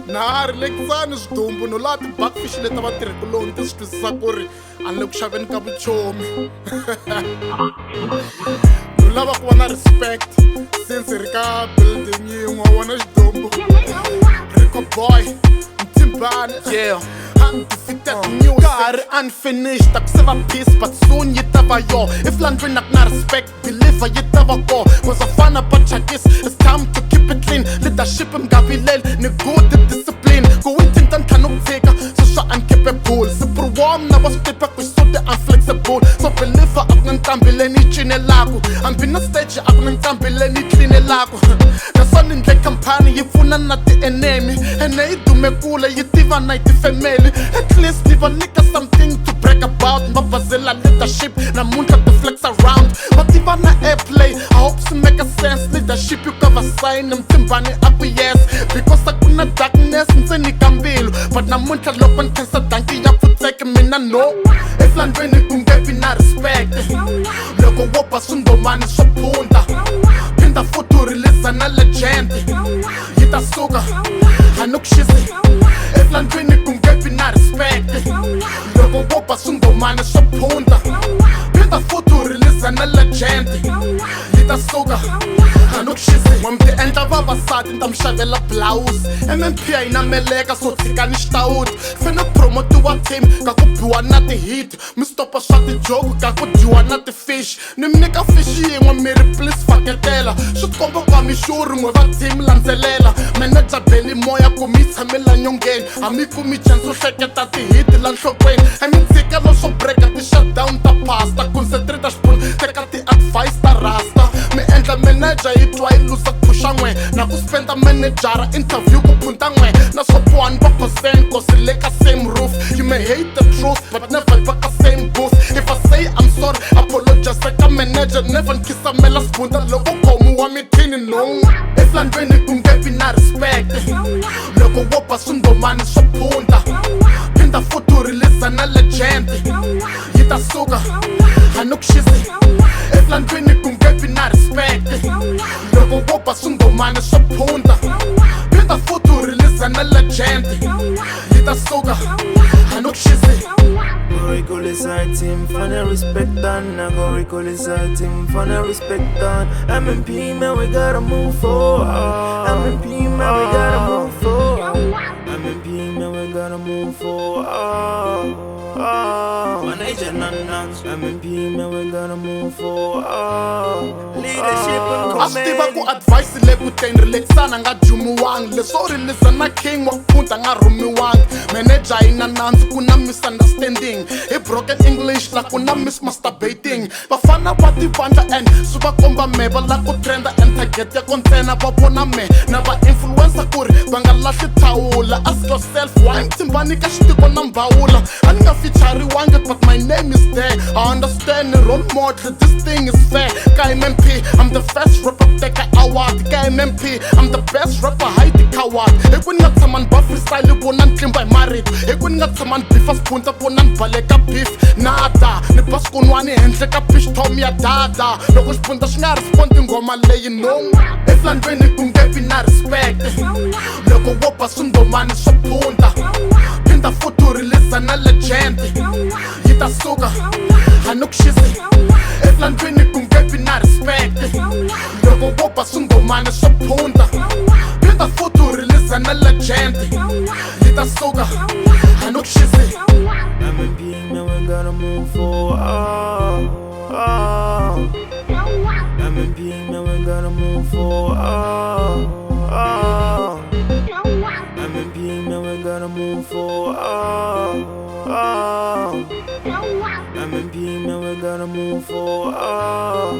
Nahari lekisani swidumbu no laha ti-buckfish leti va tirhikuloni ti swi twisisa ku ri a ni le ku xaveni ka vuchomi no lava ku va na respect since hi ri ka building yin'we wona xidumbu Rico boy Mtimbane undefeated news ka ha ri unfinished aku se va peace but soon yi ta va yo if landweni a ku na respect believer yi ta va ko cause afana bachakis it's time to keep it clean leadership nga vileli ni good discipline ku withinta ni tlhanu ku tshika so swa uncapable sipuruwom na va swi tipa ku so ti unflexible so believer a ku na nqambi leyi ni yi cinelaku hambi na stage a ku na nqambi leyi ni yi cleanelaku naswona ni ndle khampani yi pfuna na ti-enemy ene yi dume kule yi tiva na hi tifamily at least ni va nyika something to brag about ni va bazela leadership namuntlha to flex around va tiva na airplay I hope swi make sense leadership you cover sign Mtimbane a ku yes because a ku na darkness ndzeni ka mbilu but namuntlha loko ni khensa danki ya pfutseke mina no eflandweni ku nge vi na respect loko wo ba swingomani swo phunda phinda futhi u release na legend yi ta suka a ni ku xisi eflandweni ku nge vi na respect loko wo ba swingomani swo phunda phinda futhi u release na legend yi ta suka a ni ku xisi n'we mi ti endla vavasati ni ta mi xavela blouse MMP a yi na meleka so tshika ni xitawuti fane promotiwa team ka ku biwa na ti-hit mi stopa swa tijoke ka ku dyiwa na ti-fish ni mi nyika fish yin'we mi ri please faketela swi tikomba ku a mi xuri n'we va team landzelela manager beli moya ku mi yi tshamela nyongeni a mi kumi chance wo hleketa ti-hit la nhlokweni a mi tshikelo swo breka ti-shutdown ta pasta concentrate xipuni teka ti-advice ta rasta mi endla manager yi twa yi lusa ku phusha n'we na ku spenda managera interview ku phunta n'we na swo puwani va percent cause le ka same roof you may hate the truth but never va ka same booth if I say I'm sorry apologize ka manager never nkisamela sibunda loko khomiwa mithini no eflandweni ku nge vi na respect loko wo ba swingomani swo phunda phinda futhi u release na legend yi ta suka a ni ku xisi eflandweni ku nge vi na respect loko wo ba swingomani swo phunda phinda futhi u release na legend yi ta suka a ni ku xisi Go recall team, fana respect done. I go recall team, fana respect done. MMP man, we gotta move forward. MMP man, we gotta move forward. MMP man, we gotta move forward. Manager Nanans, MMP man, we gotta move forward. Leadership and command. Astiva ku advice le ku ten relaxana nga jumuwang le so release na king wa punta nga rumiwang manager ina nandzu ku na misunderstanding hi broken English la ku na mismasturbating vafana va tivandla and swi va komba me va la ku trenda and target ya kontsena va vona me na va influencer ku ri va nga lahli thawula ask yourself why Mtimbane ka xitiko na mbawula a ni nga featurewangi but my name is there I understand the role model this thing is fair ka MMP I'm the first rapper teka award ka MMP I'm the best rapper hide the coward hi ku ni nga tshama ni ba freestyle vona ni tlimba hi marito hi ku ni nga tshama ni bifa spunta vona ni baleka beef nada ni ba swikun'wani henhla ka pitch tom ya dada loko xipunta xi nga respondi ngoma leyi no eflandweni ku nge vi na respect loko wo ba swingomani swo phunda phinda futhi u release na legend yi ta suka a ni ku xisi eflandweni ku nge vi na respect loko wo ba swingomani swo phunda phinda futhi u release na legend yi ta suka a ni ku xisi MMP man, we gotta move forward. MMP man, we gotta move forward. MMP man, we gotta move forward. MMP man, we gotta move forward.